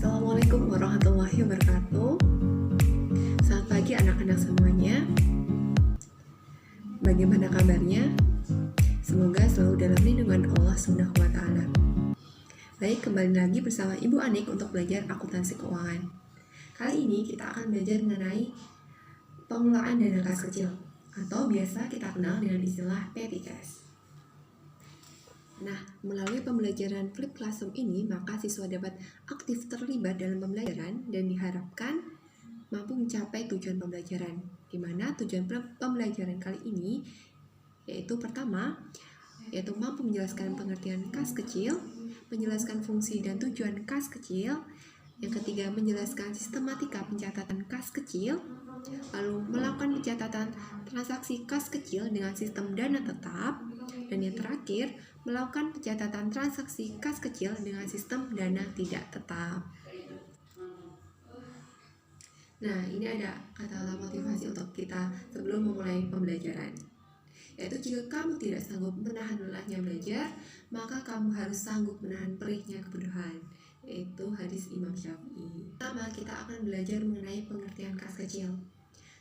Assalamualaikum warahmatullahi wabarakatuh. Selamat pagi anak-anak semuanya. Bagaimana kabarnya? Semoga selalu dalam lindungan Allah SWT. Baik, kembali lagi bersama Ibu Anik untuk belajar akuntansi keuangan. Kali ini kita akan belajar mengenai pengelolaan dana kas kecil atau biasa kita kenal dengan istilah petty cash. Nah, melalui pembelajaran Flip Classroom ini, maka siswa dapat aktif terlibat dalam pembelajaran dan diharapkan mampu mencapai tujuan pembelajaran. Di mana tujuan pembelajaran kali ini yaitu pertama, yaitu mampu menjelaskan pengertian kas kecil, menjelaskan fungsi dan tujuan kas kecil. Yang ketiga, menjelaskan sistematika pencatatan kas kecil, lalu melakukan pencatatan transaksi kas kecil dengan sistem dana tetap, dan yang terakhir, melakukan pencatatan transaksi kas kecil dengan sistem dana tidak tetap. Nah, ini ada kata motivasi untuk kita sebelum memulai pembelajaran. Yaitu jika kamu tidak sanggup menahan lelahnya belajar, maka kamu harus sanggup menahan perihnya kebodohan. Yaitu hadis Imam Syafi'i. Pertama, kita akan belajar mengenai pengertian kas kecil.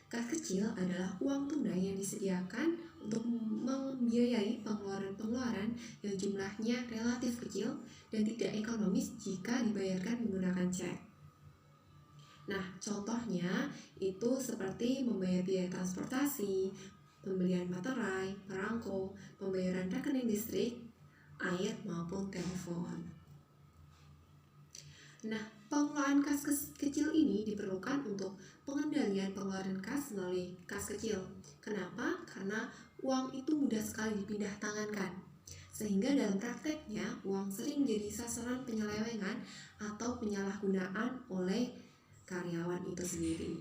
Kas kecil adalah uang tunai yang disediakan untuk membiayai pengeluaran-pengeluaran yang jumlahnya relatif kecil dan tidak ekonomis jika dibayarkan menggunakan cek. Nah, contohnya itu seperti membayar biaya transportasi, pembelian materai, perangko, pembayaran rekening listrik, air, maupun telepon. Nah, pengelolaan kas kecil ini diperlukan untuk pengendalian pengeluaran kas melalui kas kecil. Kenapa? Karena uang itu mudah sekali dipindah tangankan. Sehingga dalam prakteknya, uang sering menjadi sasaran penyelewengan atau penyalahgunaan oleh karyawan itu sendiri.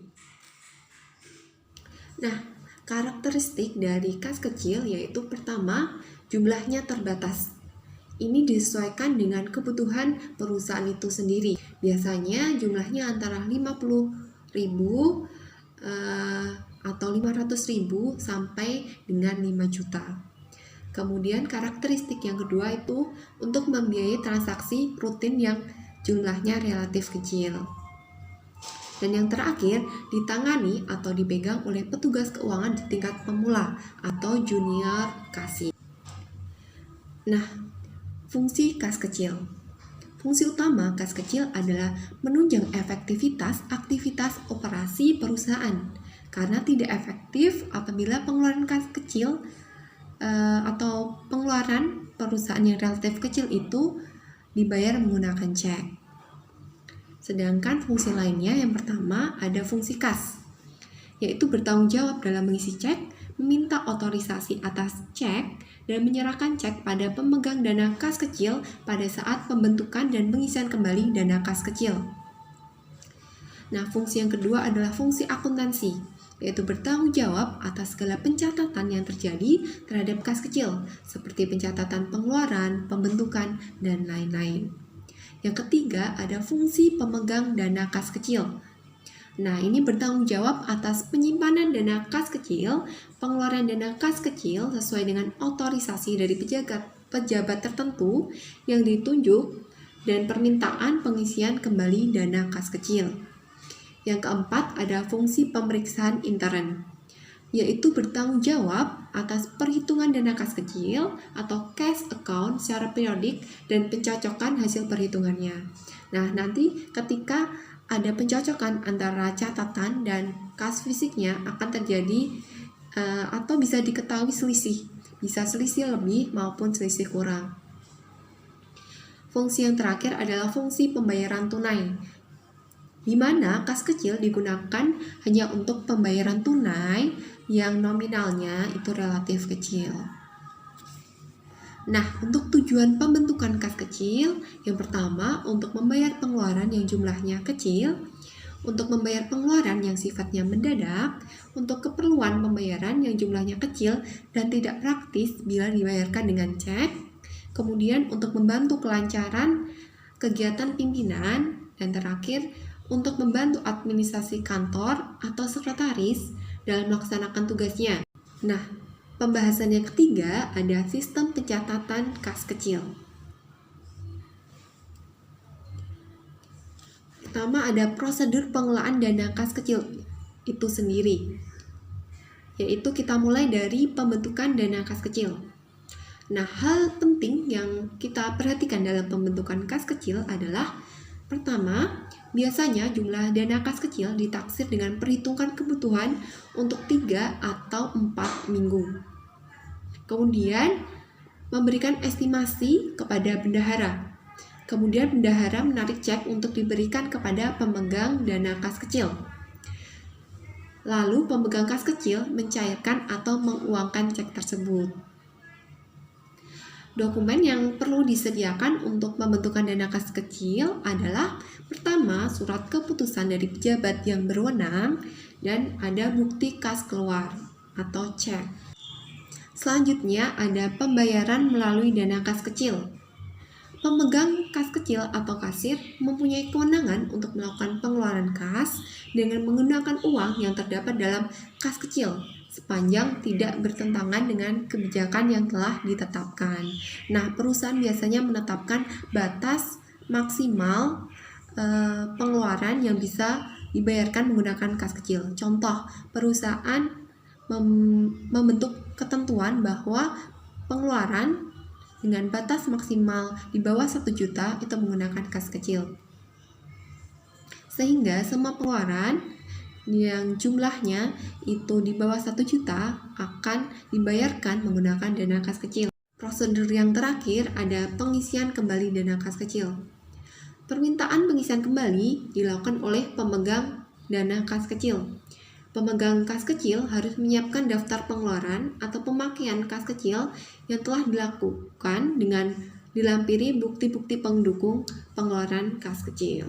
Nah, karakteristik dari kas kecil yaitu pertama, jumlahnya terbatas. Ini disesuaikan dengan kebutuhan perusahaan itu sendiri. Biasanya jumlahnya antara 50.000 atau 500.000 sampai dengan 5 juta. Kemudian karakteristik yang kedua itu untuk membiayai transaksi rutin yang jumlahnya relatif kecil. Dan yang terakhir, ditangani atau dipegang oleh petugas keuangan di tingkat pemula atau junior kasir. Nah, fungsi kas kecil. Fungsi utama kas kecil adalah menunjang efektivitas aktivitas operasi perusahaan. Karena tidak efektif apabila pengeluaran kas kecil atau pengeluaran perusahaan yang relatif kecil itu dibayar menggunakan cek. Sedangkan fungsi lainnya yang pertama ada fungsi kas, yaitu bertanggung jawab dalam mengisi cek, meminta otorisasi atas cek, dan menyerahkan cek pada pemegang dana kas kecil pada saat pembentukan dan pengisian kembali dana kas kecil. Nah, fungsi yang kedua adalah fungsi akuntansi, yaitu bertanggung jawab atas segala pencatatan yang terjadi terhadap kas kecil, seperti pencatatan pengeluaran, pembentukan, dan lain-lain. Yang ketiga ada fungsi pemegang dana kas kecil. Nah, ini bertanggung jawab atas penyimpanan dana kas kecil, pengeluaran dana kas kecil sesuai dengan otorisasi dari pejabat tertentu yang ditunjuk, dan permintaan pengisian kembali dana kas kecil. Yang keempat ada fungsi pemeriksaan intern, yaitu bertanggung jawab atas perhitungan dana kas kecil atau cash account secara periodik dan pencocokan hasil perhitungannya. Nah, nanti ketika ada pencocokan antara catatan dan kas fisiknya akan terjadi atau bisa diketahui selisih. Bisa selisih lebih maupun selisih kurang. Fungsi yang terakhir adalah fungsi pembayaran tunai, di mana kas kecil digunakan hanya untuk pembayaran tunai yang nominalnya itu relatif kecil. Nah, untuk tujuan pembentukan kas kecil, yang pertama untuk membayar pengeluaran yang jumlahnya kecil, untuk membayar pengeluaran yang sifatnya mendadak, untuk keperluan pembayaran yang jumlahnya kecil dan tidak praktis bila dibayarkan dengan cek, kemudian untuk membantu kelancaran kegiatan pimpinan, dan terakhir untuk membantu administrasi kantor atau sekretaris dalam melaksanakan tugasnya. Nah, pembahasan yang ketiga ada sistem pencatatan kas kecil. pertama ada prosedur pengelolaan dana kas kecil itu sendiri, yaitu kita mulai dari pembentukan dana kas kecil. Nah, hal penting yang kita perhatikan dalam pembentukan kas kecil adalah pertama, biasanya jumlah dana kas kecil ditaksir dengan perhitungan kebutuhan untuk 3 atau 4 minggu. Kemudian, memberikan estimasi kepada bendahara. Kemudian bendahara menarik cek untuk diberikan kepada pemegang dana kas kecil. Lalu pemegang kas kecil mencairkan atau menguangkan cek tersebut. Dokumen yang perlu disediakan untuk pembentukan dana kas kecil adalah pertama, surat keputusan dari pejabat yang berwenang dan ada bukti kas keluar atau cek. Selanjutnya ada pembayaran melalui dana kas kecil. Pemegang kas kecil atau kasir mempunyai kewenangan untuk melakukan pengeluaran kas dengan menggunakan uang yang terdapat dalam kas kecil sepanjang tidak bertentangan dengan kebijakan yang telah ditetapkan. Nah, perusahaan biasanya menetapkan batas maksimal pengeluaran yang bisa dibayarkan menggunakan kas kecil. Contoh, perusahaan membentuk ketentuan bahwa pengeluaran dengan batas maksimal di bawah 1 juta itu menggunakan kas kecil. Sehingga semua pengeluaran yang jumlahnya itu di bawah 1 juta akan dibayarkan menggunakan dana kas kecil. Prosedur yang terakhir ada pengisian kembali dana kas kecil. Permintaan pengisian kembali dilakukan oleh pemegang dana kas kecil. Pemegang kas kecil harus menyiapkan daftar pengeluaran atau pemakaian kas kecil yang telah dilakukan dengan dilampiri bukti-bukti pendukung pengeluaran kas kecil.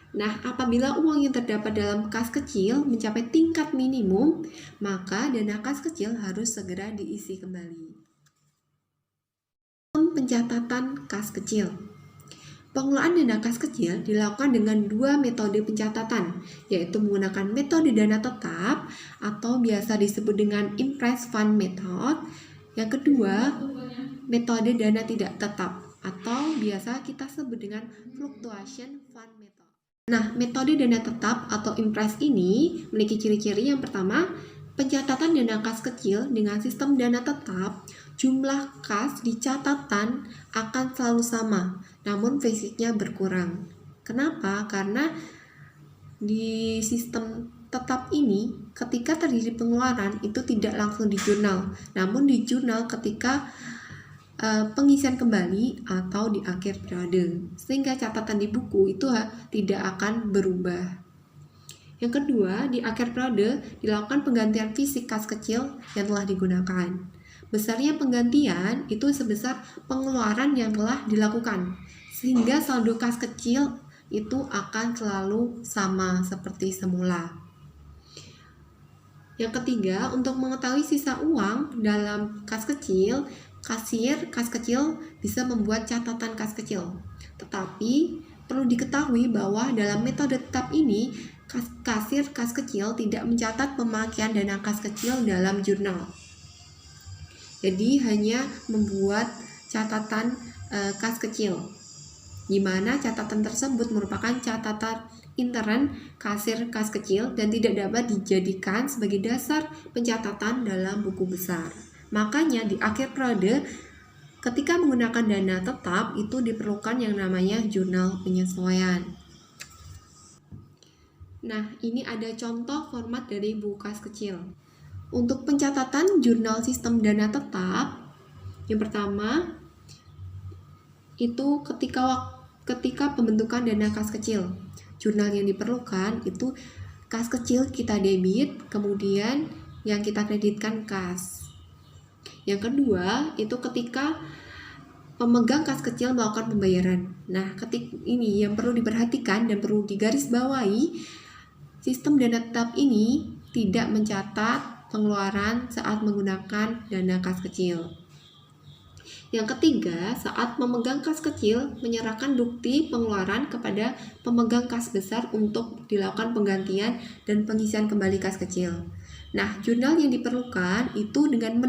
Nah, apabila uang yang terdapat dalam kas kecil mencapai tingkat minimum, maka dana kas kecil harus segera diisi kembali. Pencatatan kas kecil. Pengelolaan dana kas kecil dilakukan dengan 2 metode pencatatan, yaitu menggunakan metode dana tetap atau biasa disebut dengan impress fund method. Yang kedua, metode dana tidak tetap atau biasa kita sebut dengan fluctuation fund method. Nah, metode dana tetap atau impress ini memiliki ciri-ciri. Yang pertama, pencatatan dana kas kecil dengan sistem dana tetap, jumlah kas di catatan akan selalu sama, namun fisiknya berkurang. Kenapa? Karena di sistem tetap ini, ketika terjadi pengeluaran itu tidak langsung di jurnal, namun di jurnal ketika pengisian kembali atau di akhir periode, sehingga catatan di buku itu tidak akan berubah. Yang kedua, di akhir periode dilakukan penggantian fisik kas kecil yang telah digunakan. Besarnya penggantian itu sebesar pengeluaran yang telah dilakukan, sehingga saldo kas kecil itu akan selalu sama seperti semula. Yang ketiga, untuk mengetahui sisa uang dalam kas kecil, kasir kas kecil bisa membuat catatan kas kecil. Tetapi perlu diketahui bahwa dalam metode tetap ini, kasir kas kecil tidak mencatat pemakaian dana kas kecil dalam jurnal. Jadi hanya membuat catatan kas kecil, di mana catatan tersebut merupakan catatan intern kasir kas kecil dan tidak dapat dijadikan sebagai dasar pencatatan dalam buku besar. Makanya di akhir periode, ketika menggunakan dana tetap itu diperlukan yang namanya jurnal penyesuaian. Nah, ini ada contoh format dari buku kas kecil. Untuk pencatatan jurnal sistem dana tetap, yang pertama itu ketika pembentukan dana kas kecil. Jurnal yang diperlukan itu kas kecil kita debit, kemudian yang kita kreditkan kas. Yang kedua, itu ketika pemegang kas kecil melakukan pembayaran. Nah, ini yang perlu diperhatikan dan perlu digarisbawahi, sistem dana tetap ini tidak mencatat pengeluaran saat menggunakan dana kas kecil. Yang ketiga, saat pemegang kas kecil menyerahkan bukti pengeluaran kepada pemegang kas besar untuk dilakukan penggantian dan pengisian kembali kas kecil. Nah, jurnal yang diperlukan itu dengan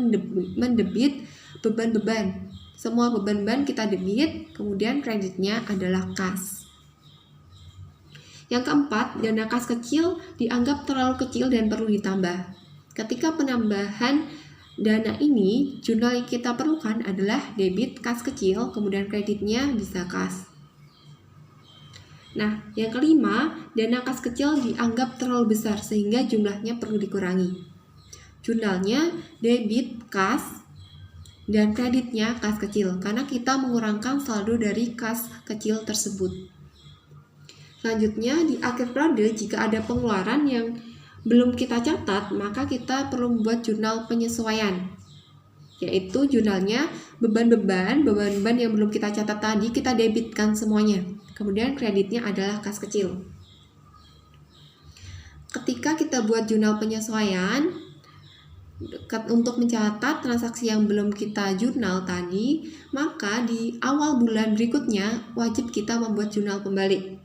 mendebit beban-beban. Semua beban-beban kita debit, kemudian kreditnya adalah kas. Yang keempat, dana kas kecil dianggap terlalu kecil dan perlu ditambah. Ketika penambahan dana ini, jurnal yang kita perlukan adalah debit kas kecil, kemudian kreditnya bisa kas. Nah, yang kelima, dana kas kecil dianggap terlalu besar sehingga jumlahnya perlu dikurangi. Jurnalnya debit kas dan kreditnya kas kecil karena kita mengurangkan saldo dari kas kecil tersebut. Selanjutnya, di akhir periode jika ada pengeluaran yang belum kita catat, maka kita perlu membuat jurnal penyesuaian, yaitu jurnalnya beban-beban yang belum kita catat tadi kita debitkan semuanya. Kemudian kreditnya adalah kas kecil. Ketika kita buat jurnal penyesuaian untuk mencatat transaksi yang belum kita jurnal tadi, maka di awal bulan berikutnya wajib kita membuat jurnal pembalik.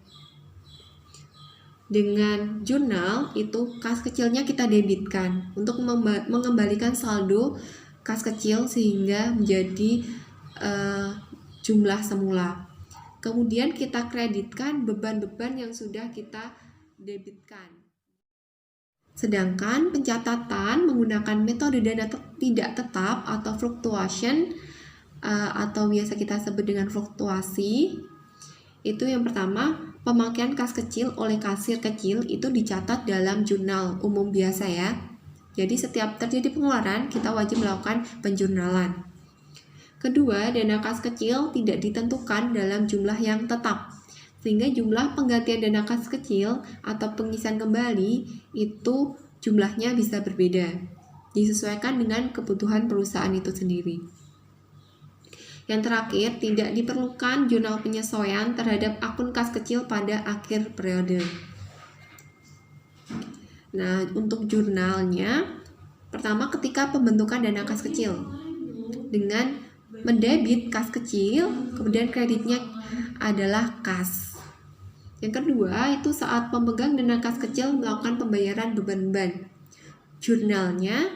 Dengan jurnal itu kas kecilnya kita debitkan untuk mengembalikan saldo kas kecil sehingga menjadi jumlah semula. Kemudian kita kreditkan beban-beban yang sudah kita debitkan. Sedangkan pencatatan menggunakan metode dana tidak tetap atau fluctuation atau biasa kita sebut dengan fluktuasi. Itu yang pertama, pemakaian kas kecil oleh kasir kecil itu dicatat dalam jurnal umum biasa ya. Jadi setiap terjadi pengeluaran, kita wajib melakukan penjurnalan. Kedua, dana kas kecil tidak ditentukan dalam jumlah yang tetap, sehingga jumlah penggantian dana kas kecil atau pengisian kembali itu jumlahnya bisa berbeda, disesuaikan dengan kebutuhan perusahaan itu sendiri. Yang terakhir, tidak diperlukan jurnal penyesuaian terhadap akun kas kecil pada akhir periode. Nah, untuk jurnalnya, pertama ketika pembentukan dana kas kecil dengan mendebit kas kecil, kemudian kreditnya adalah kas. Yang kedua, itu saat pemegang dana kas kecil melakukan pembayaran beban-beban. Jurnalnya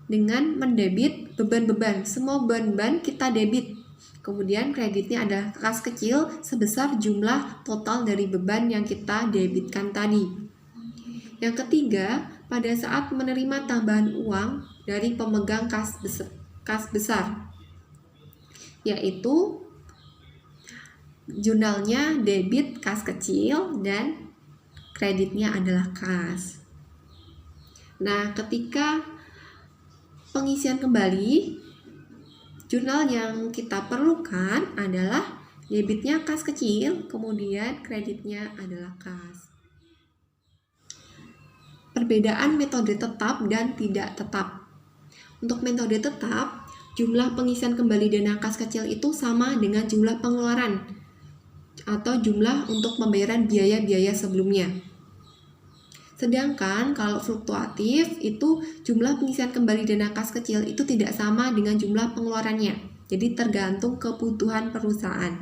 dengan mendebit beban-beban, semua beban-beban kita debit. Kemudian kreditnya adalah kas kecil sebesar jumlah total dari beban yang kita debitkan tadi. Yang ketiga, pada saat menerima tambahan uang dari pemegang kas besar, yaitu jurnalnya debit kas kecil dan kreditnya adalah kas. Nah, ketika pengisian kembali, jurnal yang kita perlukan adalah debitnya kas kecil, kemudian kreditnya adalah kas. Perbedaan metode tetap dan tidak tetap. Untuk metode tetap, jumlah pengisian kembali dana kas kecil itu sama dengan jumlah pengeluaran atau jumlah untuk pembayaran biaya-biaya sebelumnya. Sedangkan kalau fluktuatif itu jumlah pengisian kembali dana kas kecil itu tidak sama dengan jumlah pengeluarannya. Jadi tergantung kebutuhan perusahaan.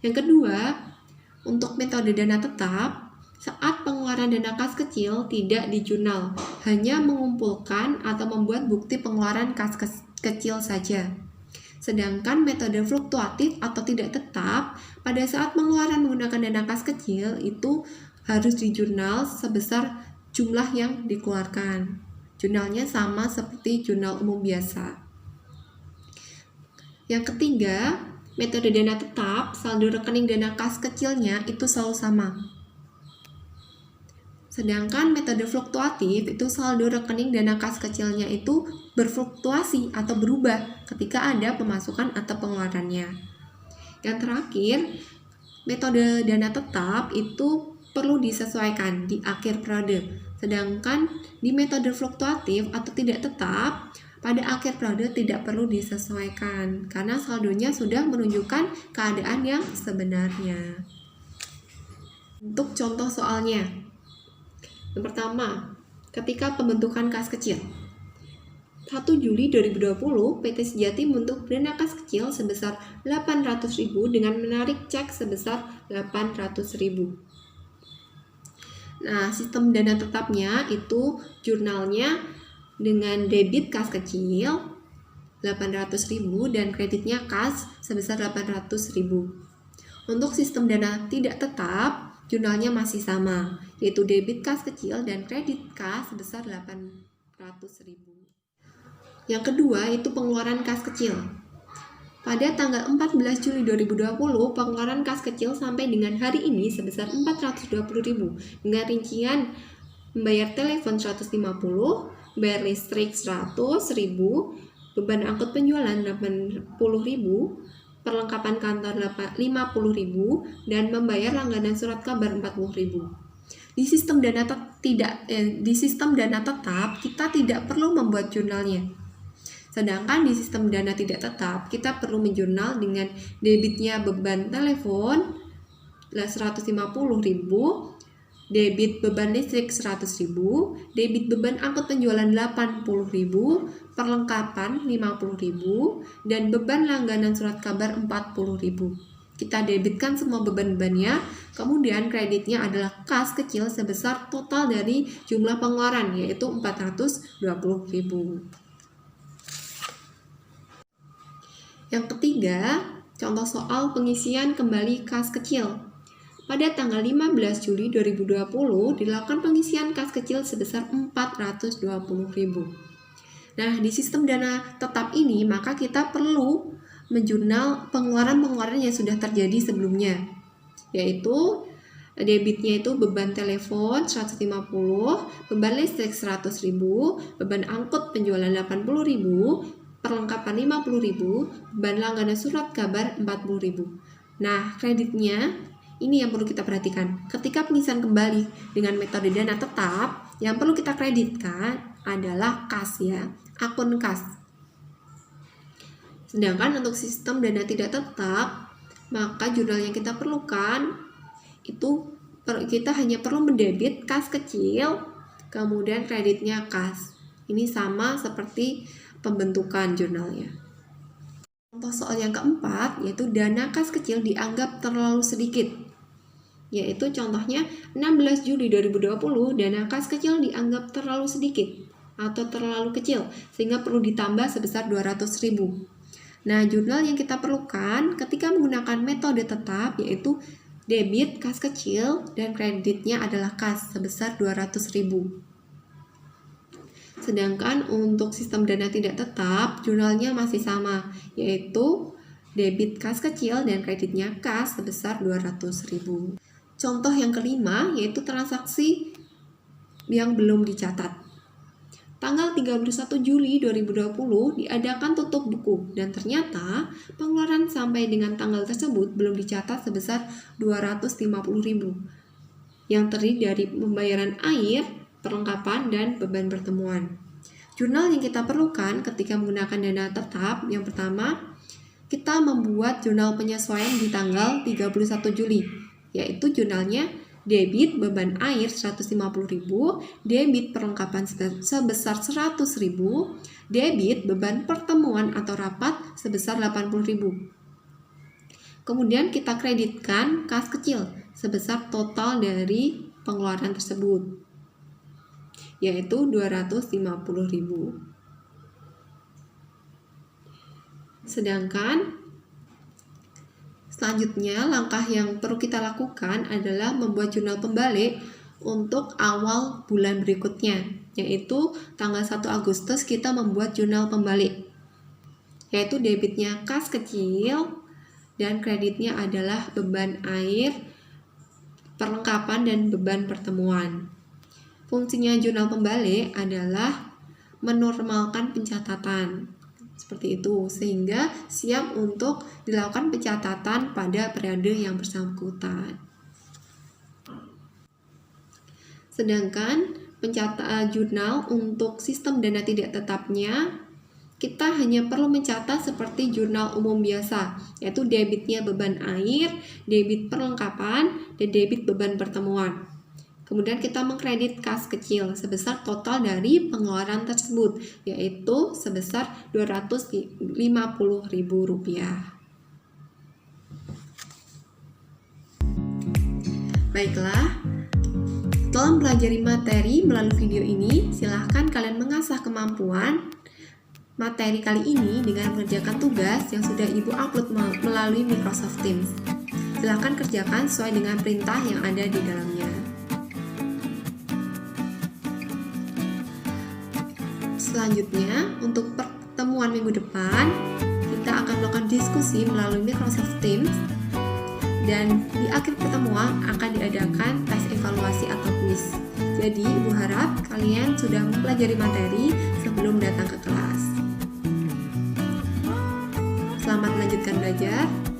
Yang kedua, untuk metode dana tetap, saat pengeluaran dana kas kecil tidak dijurnal, hanya mengumpulkan atau membuat bukti pengeluaran kas kecil saja. Sedangkan metode fluktuatif atau tidak tetap, pada saat pengeluaran menggunakan dana kas kecil itu harus dijurnal sebesar jumlah yang dikeluarkan. Jurnalnya sama seperti jurnal umum biasa. Yang ketiga, metode dana tetap, saldo rekening dana kas kecilnya itu selalu sama. Sedangkan metode fluktuatif itu saldo rekening dana kas kecilnya itu berfluktuasi atau berubah ketika ada pemasukan atau pengeluarannya. Yang terakhir, metode dana tetap itu perlu disesuaikan di akhir periode. Sedangkan di metode fluktuatif atau tidak tetap, pada akhir periode tidak perlu disesuaikan karena saldonya sudah menunjukkan keadaan yang sebenarnya. Untuk contoh soalnya, yang pertama, ketika pembentukan kas kecil. 1 Juli 2020, PT Sejati membentuk dana kas kecil sebesar 800.000 dengan menarik cek sebesar 800.000. Nah, sistem dana tetapnya itu jurnalnya dengan debit kas kecil 800.000 dan kreditnya kas sebesar 800.000. Untuk sistem dana tidak tetap, jurnalnya masih sama, yaitu debit kas kecil dan kredit kas sebesar 800.000. Yang kedua itu pengeluaran kas kecil. Pada tanggal 14 Juli 2020, pengeluaran kas kecil sampai dengan hari ini sebesar 420.000 dengan rincian membayar telepon 150, bayar listrik 100.000, beban angkut penjualan 80.000, perlengkapan kantor 50.000, dan membayar langganan surat kabar 40.000. Di sistem dana tetap kita tidak perlu membuat jurnalnya. Sedangkan di sistem dana tidak tetap, kita perlu menjurnal dengan debitnya beban telepon 150.000, debit beban listrik 100.000, debit beban angkut penjualan 80.000, perlengkapan 50.000, dan beban langganan surat kabar 40.000. Kita debitkan semua beban-bebannya, kemudian kreditnya adalah kas kecil sebesar total dari jumlah pengeluaran, yaitu 420.000. Yang ketiga, contoh soal pengisian kembali kas kecil. Pada tanggal 15 Juli 2020 dilakukan pengisian kas kecil sebesar 420.000. Nah, di sistem dana tetap ini maka kita perlu menjurnal pengeluaran-pengeluaran yang sudah terjadi sebelumnya, yaitu debitnya itu beban telepon 150, beban listrik 100.000, beban angkut penjualan 80.000, perlengkapan 50.000, beban langganan surat kabar 40.000. Nah, kreditnya ini yang perlu kita perhatikan. Ketika pengisian kembali dengan metode dana tetap, yang perlu kita kreditkan adalah kas ya, akun kas. Sedangkan untuk sistem dana tidak tetap, maka jurnal yang kita perlukan itu kita hanya perlu mendebit kas kecil, kemudian kreditnya kas. Ini sama seperti pembentukan jurnalnya. Contoh soal yang keempat yaitu dana kas kecil dianggap terlalu sedikit. Yaitu contohnya 16 Juli 2020 dana kas kecil dianggap terlalu sedikit atau terlalu kecil sehingga perlu ditambah sebesar 200.000. Nah, jurnal yang kita perlukan ketika menggunakan metode tetap yaitu debit kas kecil dan kreditnya adalah kas sebesar 200.000. Sedangkan untuk sistem dana tidak tetap, jurnalnya masih sama, yaitu debit kas kecil dan kreditnya kas sebesar 200.000. Contoh yang kelima, yaitu transaksi yang belum dicatat. Tanggal 31 Juli 2020 diadakan tutup buku, dan ternyata pengeluaran sampai dengan tanggal tersebut belum dicatat sebesar 250.000, yang terdiri dari pembayaran air, perlengkapan, dan beban pertemuan. Jurnal yang kita perlukan ketika menggunakan dana tetap, yang pertama, kita membuat jurnal penyesuaian di tanggal 31 Juli, yaitu jurnalnya debit beban air 150.000, debit perlengkapan sebesar 100.000, debit beban pertemuan atau rapat sebesar 80.000. Kemudian kita kreditkan kas kecil sebesar total dari pengeluaran tersebut, yaitu 250.000. Sedangkan selanjutnya langkah yang perlu kita lakukan adalah membuat jurnal pembalik untuk awal bulan berikutnya, yaitu tanggal 1 Agustus kita membuat jurnal pembalik, yaitu debitnya kas kecil dan kreditnya adalah beban air, perlengkapan, dan beban pertemuan. Fungsinya jurnal pembalik adalah menormalkan pencatatan, seperti itu, sehingga siap untuk dilakukan pencatatan pada periode yang bersangkutan. Sedangkan pencatatan jurnal untuk sistem dana tidak tetapnya, kita hanya perlu mencatat seperti jurnal umum biasa, yaitu debitnya beban air, debit perlengkapan, dan debit beban pertemuan. Kemudian kita mengkredit kas kecil sebesar total dari pengeluaran tersebut, yaitu sebesar Rp250.000. Baiklah, setelah mempelajari materi melalui video ini, silahkan kalian mengasah kemampuan materi kali ini dengan mengerjakan tugas yang sudah Ibu upload melalui Microsoft Teams. Silakan kerjakan sesuai dengan perintah yang ada di dalamnya. Selanjutnya, untuk pertemuan minggu depan, kita akan melakukan diskusi melalui Microsoft Teams, dan di akhir pertemuan akan diadakan tes evaluasi atau kuis. Jadi, Ibu harap kalian sudah mempelajari materi sebelum datang ke kelas. Selamat melanjutkan belajar.